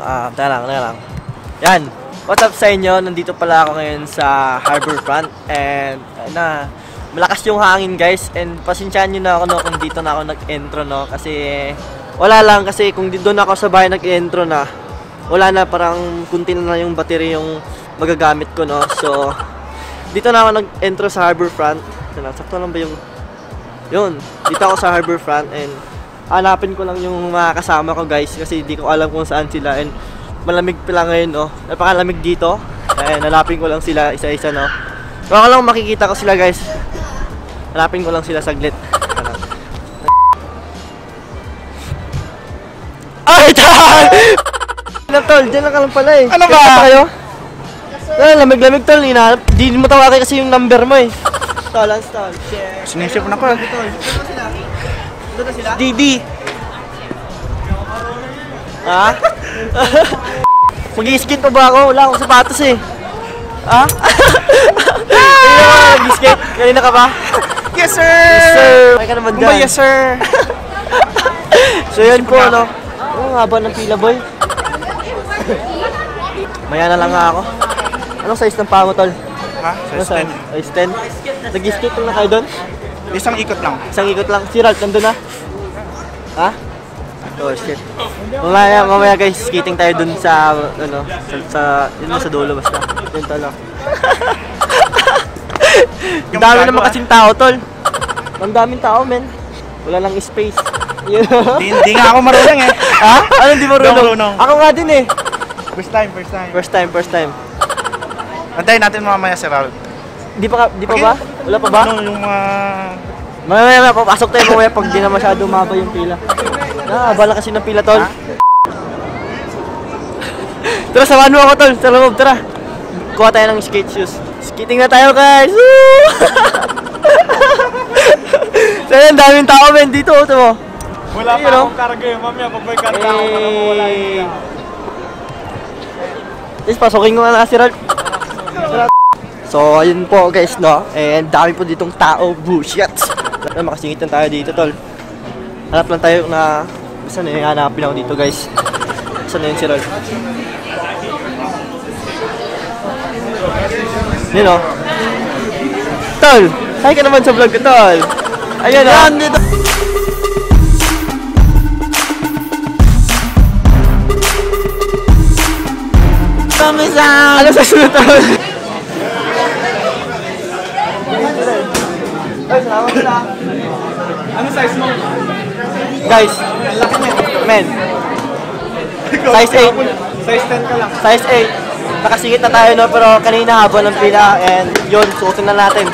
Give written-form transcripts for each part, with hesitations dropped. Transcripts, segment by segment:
Teka lang. Yan. What's up sa inyo? Nandito pala ako ngayon sa Harborfront. And, malakas yung hangin guys. And, pasensyahan nyo na ako no, kung dito na ako nag-intro no. Kasi, wala lang. Kasi kung doon ako sa bahay nag-intro na, wala na, parang kunti na yung battery yung magagamit ko no. So, dito na ako nag-intro sa Harborfront. Sakto lang ba yung... Yun. Dito ako sa Harborfront. And, hanapin ko lang yung mga kasama ko guys. Kasi di ko alam kung saan sila. And, malamig pala ngayon, no? Napakalamig dito. Eh, nalapin ko lang sila isa-isa, no? Baka lang makikita ko sila, guys. Nalapin ko lang sila saglit. Ay, tol! Tol, dyan lang ka lang pala, eh. Ano ba? Kayo? Lamig-lamig, tol. Di mo tawagin kasi yung number mo, eh. Tol, tol. Sinisip na ko. Doon na sila? Didi. Ha? Mag-i-skate pa ba ako? Wala akong sapatos eh. Ha? Mag-i-skate? Kanina ka ba? Yes sir! Yes sir! May ka naman dyan. Yes sir! So yan po no. Oh, haba ng pila boy. Maya na lang nga ako. Anong size ng paa mo tol? Ha? Size 10. Size 10? Nag-i-skate lang na kayo doon? Isang ikot lang. Isang ikot lang. Si Ralph nandun na? Ha? Oh shit. Mamaya guys, skating tayo dun sa ano, yun sa dulo basta. Yun talo. Ang dami naman kasing tao, tol. Ang daming tao, men. Wala lang space. Hindi nga ako marunong eh. Ha? Ano hindi marunong? Ako nga din eh. First time. First time. Antayin natin mamaya si Raul. Di pa ba? Wala pa ba? Ano yung Mamaya, papasok tayo mamaya pag di na masyado maba yung pila. Bala kasi ng pila, tol. Tara, samahan mo ako, tol. Sa loob, tara. Kuha tayo ng skate shoes. Skating na tayo, guys. Woo! So, yan, daming tao, men. Dito, ito mo. Wala pa akong karga yun. Mamaya, pag may karga ako, parang mawala yun. Guys, pasukin ko na si Ralph. So, ayun po, guys, no. And dami po ditong tao. Bullshit. Makasingit lang tayo dito, tol. Hanap lang tayo na saan na yung hanapin ako dito guys. Saan na yun si Ralph? Yun o. Tol! Hi ka naman sa vlog ko, tol! Ayan o! Dito! Kami-san! Ano sa sunod, tol? Ay, salamat sila! Ano size mo? Guys, men, size 8. Size 10 ka lang. Size 8. Nakasingit na tayo no, pero kanina haba ng pila and yun, suotin na natin.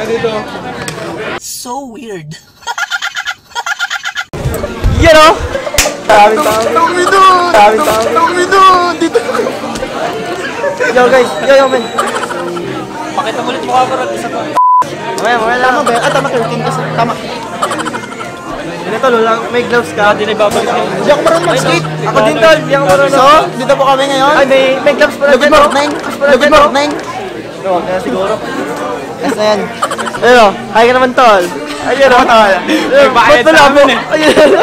Dito. So weird. You know? Maraming tao. Dito. Yo guys, yo men. Pakita mo ulit mukha ko rin isa to. Mamaya lang. Tama ba? Tama 13 kasi. Tama. Ganito, may gloves ka. Hindi na ibabalik ako. Hindi ako marunong mag-skate. Ako din tol, hindi ako marunong. So, dito po kami ngayon. Ay, may gloves pala dyan. Good morning. Huwag na siguro. Yes na yan. Ayun o, hi ka naman tol. Ayun o. May bayad sa amin eh. Ayun o.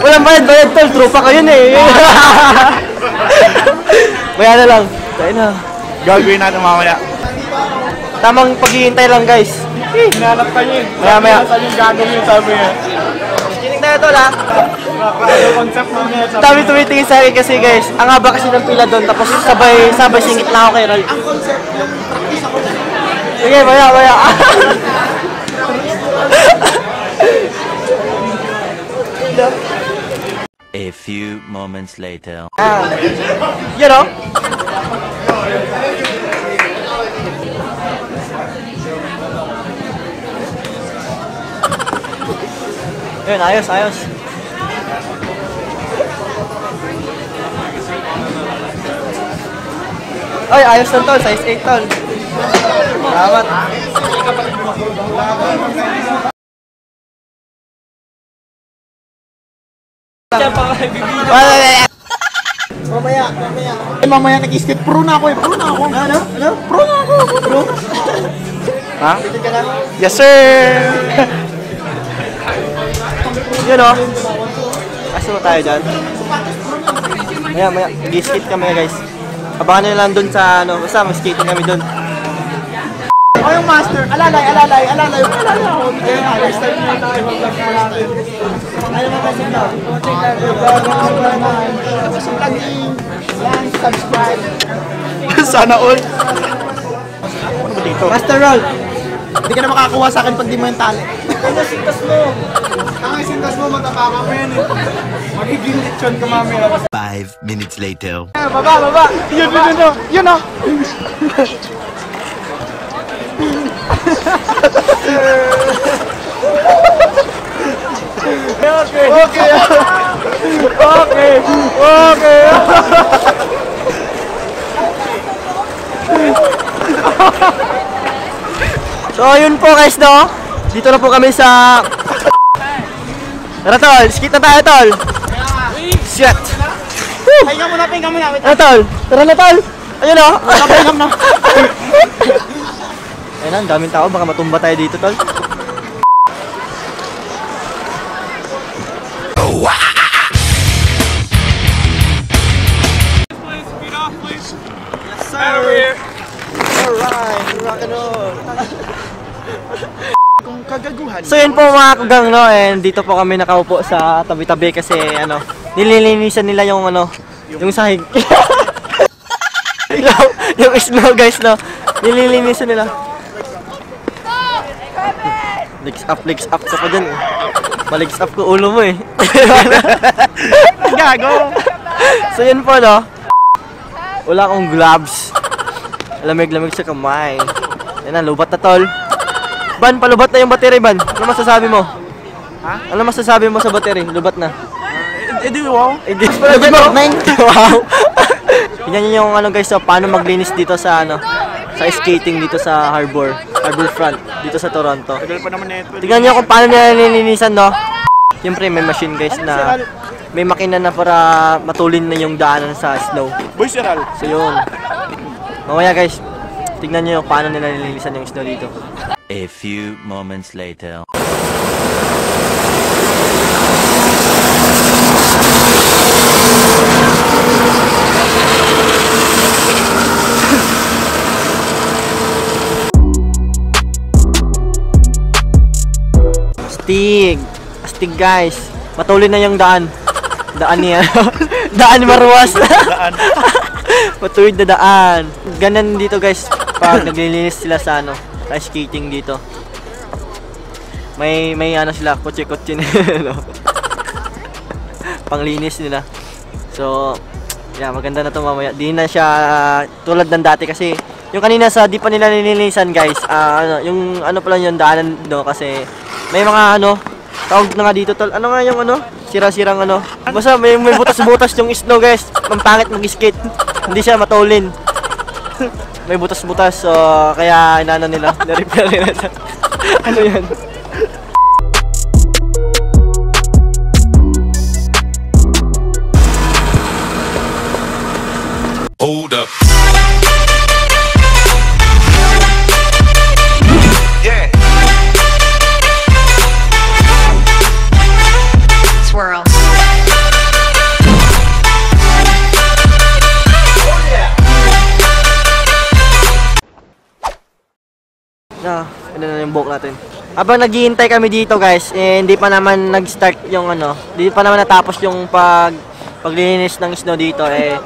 Walang bayad tol, tropa ka yun eh. Maya na lang. Tayo na. Gagawin natin mamaya. Tamang paghihintay lang guys. Hinanap ka niya eh. Maya. Saan yung gagawin sabi niya? Kinig tayo tol ha. Ano concept mamaya sabi Dami tumitingin sa akin kasi guys. Ang haba kasi ng pila doon. Tapos sabay singit na ako kay Ralph. Ang concept yung practice ako. Sige, maya. A few moments later. You know? Ayun, ayos. Ay, ayos lang tol, size 8 tol. Salamat. Mamaya nag-skate. Pro na ako eh. Pro na ako. Pro. Ha? Yes sir! Yun o. Kaso tayo dyan. Maya, mag-skate kami guys. Abangan nyo lang dun sa ano, basta mag-skating kami dun. O yung master, alalay ako. Kaya next time na tayo mag-vlog na natin. Ano mo kasi ito? Subscribe. Sana all. Ano ba dito? Master Roll. Hindi ka na makakuha sa akin pag di mo yung tali. Ano sintas mo? Ang sintas mo, matapaka mo yan eh. Magiging lechon ka mamaya. 5 minutes later. Baba! Yun o! Okay. So yun po guys no. Dito na po kami sa Tara tol, skate na tayo tol. Shit. Pahinga muna. Ano tol? Tara na tol. Ayun o. Pahinga na. Ayun na, ang daming tao, baka matumba tayo dito tol. Alright, rock and roll. Kung kagaguhan. So yun po mga kagang no, and dito po kami nakaupo sa tabi-tabi kasi ano, nililinisan nila yung ano, yung sahig. yung snow guys no, nililinisan nila. Legs up ka pa dyan eh. Maligs up ko ulo mo eh. Gago. So yun po no, wala akong gloves. Lamig-lamig sa kamay. Yan na, lubat na tol. Ban, palubat na yung battery, Ban. Ano masasabi mo? Ha? Ano masasabi mo sa battery? Lubat na. Edi wow. Edi pala dyan, no? Wow. Tingnan nyo yung ano guys, so, paano maglinis dito sa ano, sa skating dito sa harbor front, dito sa Toronto. Tagal pa naman na ito. Tingnan nyo kung paano nila nilinisan, no? Siyempre, may machine guys na, may makina na para matulin na yung daanan sa snow. Boy Seral. So yun. Mamaya guys, tingnan nyo yung paano nila nililisan yung snow dito. A few moments later. Astig guys. Matulin na yung daan. Daan niya. Daan ni Marwas. Matuwid na daan. Ganun dito guys pag naglilinis sila sa ano, sa skating dito. May ano sila, kotse-kotse no? Panglinis nila. So, yeah, maganda na to mamaya. Di na siya tulad ng dati kasi yung kanina sa di pa nila nilinisan guys. Ano, yung ano pala yung daanan do kasi may mga ano, tawag na nga dito tol. Ano nga yung ano? Sira-sirang ano. Basta may butas-butas yung snow guys. Mampangit mag-skate. Hindi siya matulin. May butas-butas so kaya inano nila. Na-repair nila. Ano yan? Hold up. Yeah. Swirl. Ano na yung buhok natin. Habang naghihintay kami dito guys, eh, hindi pa naman nag-start yung ano, hindi pa naman natapos yung paglilinis ng snow dito eh.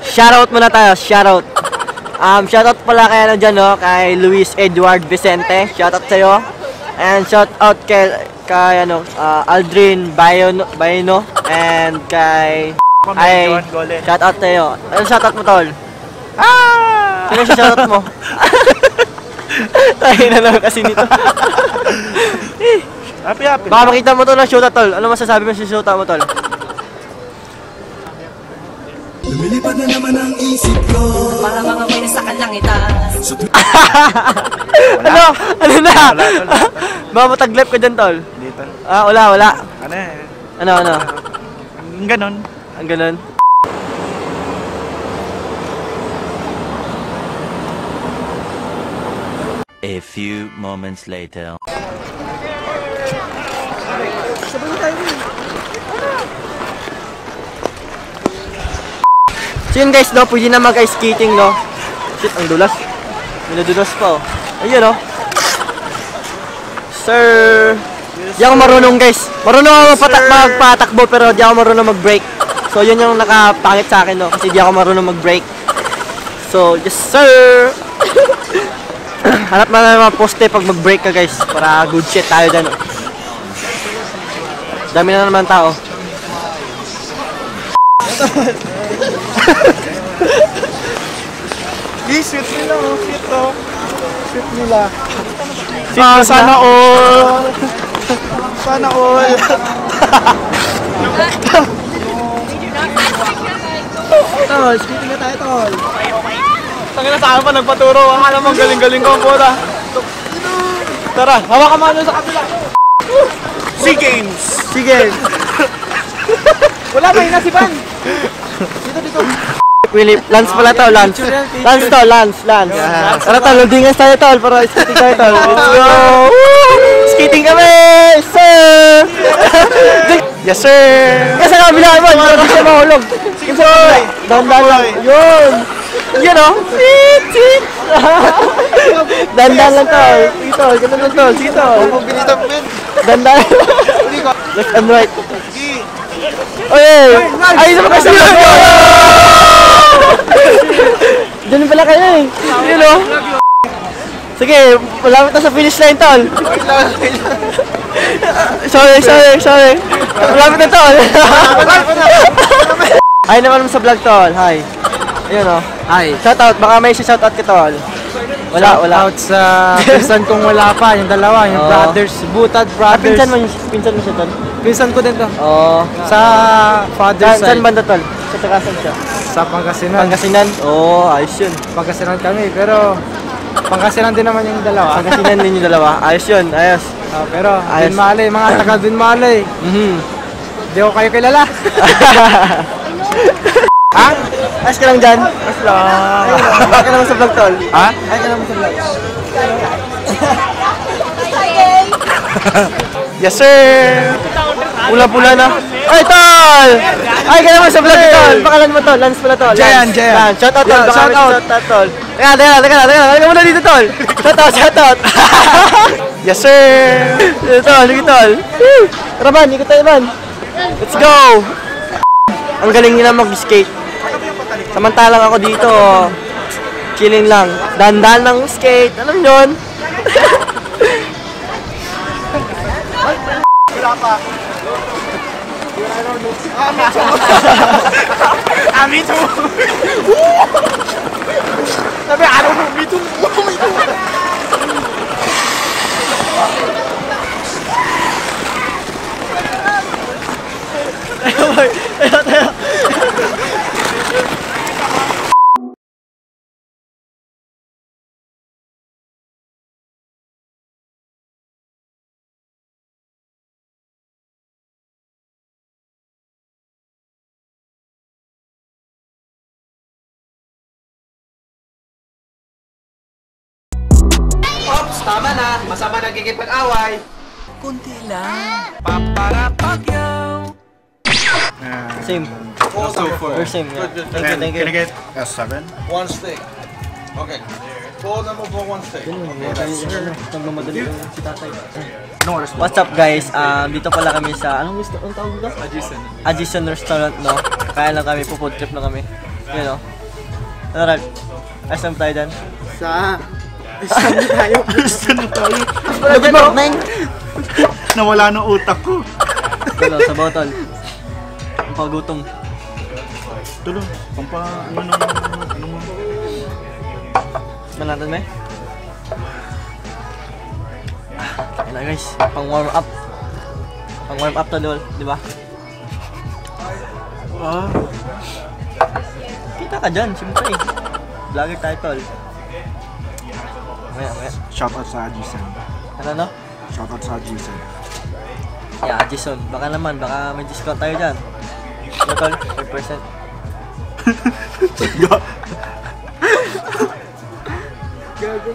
Shoutout muna tayo, shoutout. Shoutout pala kay ano dyan no, kay Luis Edward Vicente. Shoutout sa'yo. And shoutout kay ano, Aldrin Bayno and kay shoutout sa'yo. Ano shoutout mo tol? Sino si shoutout mo? Tayo na lang kasi nito. Happy. Baka makita mo to ng shoutout tol. Ano masasabi mo sa shoutout mo tol? Lumilipad na naman ang isip ko. Para mga may nasa kalangitan. Ano na? Baka mataglap ka dyan tol. Dito. Wala. Ano eh? Ano? Ang ganon. Ang ganun. A few moments later. So yun guys, no, pwede na mag-ice skating, no. Shit, ang dulas. May nadulas pa, oh. Ayun, no. Sir, di ako marunong guys. Marunong ako magpatakbo pero di ako marunong mag-brake. So yun yung nakapangit sa akin, no, kasi di ako marunong mag-brake. So, yes sir. Hanap na ng mga poste pag mag-brake ka guys, para good shit tayo dyan, no. Dami na naman tao. Sweet nila, oh. Sweet, oh. Sweet nila. Sana all. Sana all. Tol, skating na tayo, tol. Tangina sa akin pa nagpaturo. Akala mo galing-galing ko ang bola. Tara, hawakan mo ano sa kabila. SEA Games. Sige. Wala, may nasipan. Philip, Lance pala to, Lance. Lance to, Lance. Tara tol, loadingan tayo tol, para skating tayo tol. Let's go! Woo! Skating kami! Sir! Yes sir! Kasi kabila kayo, hindi siya mahulog. Sige boy! Dandan lang. Yun! Yun o! Sit! Dandan lang tol. Sige tol, ganun lang tol. Sige tol. Pagbilisan mo yun. Dandan. Left and right. Oye! Ay, isa pa kasi yun! Diyan pala kayo eh. Yun o. Sige, malapit na sa finish line tol. Sorry. Malapit na tol. Ay naman sa vlog tol. Hi. Ayun o. Hi. Shoutout, baka may shoutout ka tol. Wala. Out sa pinsan kong wala pa, yung dalawa, yung Oo. brothers, Butad brothers. Pinsan mo siya tol? Pinsan ko din to. Oo. Sa father's Saan side. banda tol? Sa Takasan siya? Sa Pangasinan. Pangasinan? Oo, ayos yun. Pangasinan kami, pero Pangasinan din naman yung dalawa. Pangasinan din yung dalawa. Ayos yun, ayos. Pero Ayos. Binmalay, mga taga Binmalay. Di ko kayo kilala. Ha? Ayos ka lang dyan? Ayos lang. Ayos ka naman sa vlog tol. Ha? Ayos ka naman sa vlog. Yes sir! Pula-pula na. Ay, tol! Ay, ka naman sa vlog, tol. Pakalan mo, tol. Lance pala, tol. Jayan. Lance. Shoutout, tol. Yeah, Baka may shoutout. shoutout, tol. Teka muna dito, tol. Shoutout. Yes sir! Dito, tol. Sige, tol. Tara, man. Ikot tayo, man. Let's go! Ang galing nila mag-skate. Samantalang ako dito, chilling lang. Dandan ng skate. Alam nyo yun? Me too. Sabi, ano mo? Me too. Ops, tama na. Masama nagiging pag-away. Same. We're same, yeah. Thank you. Can I get a 7? One stick. Okay. Four number for one stick. Nagmamadali si tatay. No worries. What's up guys? Dito pala kami sa anong tawag dito? Ajisen Restaurant, no. Kaya lang kami, food trip na kami. Yun, no. Ano, Ralph? Ayos lang tayo dyan. Saan tayo? Good morning! Nawala ng utak ko. Tolo, sa botol. Ang pagutom. Tulo, ano mo? Manatan mo eh? Ayun na guys, pang warm up. Pang warm up to lol, di ba? Kita ka dyan, siyempre. Vlogger tayo tol. Maya. Shoutout sa Ajisen. Ano no? Shoutout sa Ajisen. Yeah, Jason. Baka naman, baka may discount tayo dyan. Ano tol? 5%. Gago.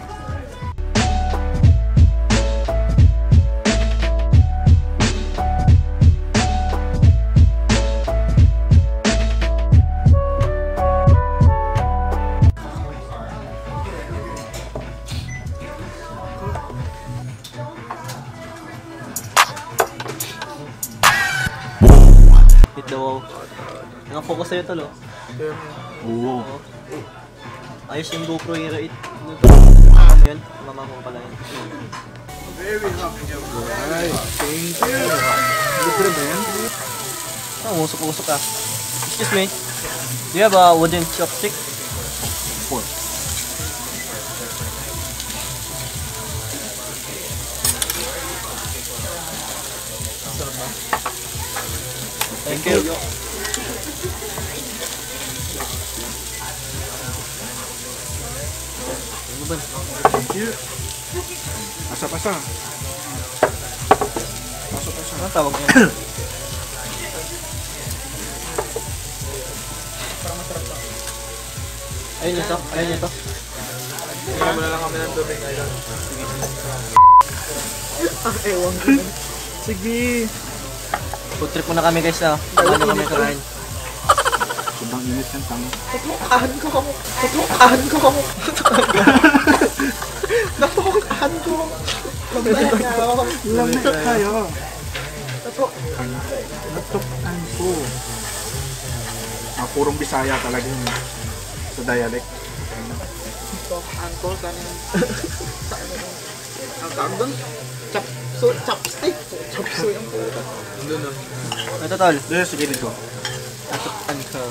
Hit the wow. Naka-focus sa'yo tol, oh. Oo. Ayos yung GoPro Hero 8. Ano yun? Mama mo pala yun. Ay, thank you. Libre ba yan? Usok-usok ah. Excuse me. Do you have a wooden chopstick? Four. Thank you. Ano ba? Thank you. Pasa-pasa. Pasa-pasa. Ano tawag niya? Ayun ito. Ayun ito. Kaya mo na lang kami ng tubig ngayon. Ewan ko. Sige. Food trip muna kami guys na. Samahan nyo kami kakain. Sobrang init ng tango. Tutukan ko. Tutukan ko. Natukan ko. Lamig tayo. Natukan ko. Purong Bisaya talaga yun. Sa dialect. Tutukan ko. Ang tawag doon? Chopstick. Chopstick ang puta. Ito tol. Sige dito. Atukan ko.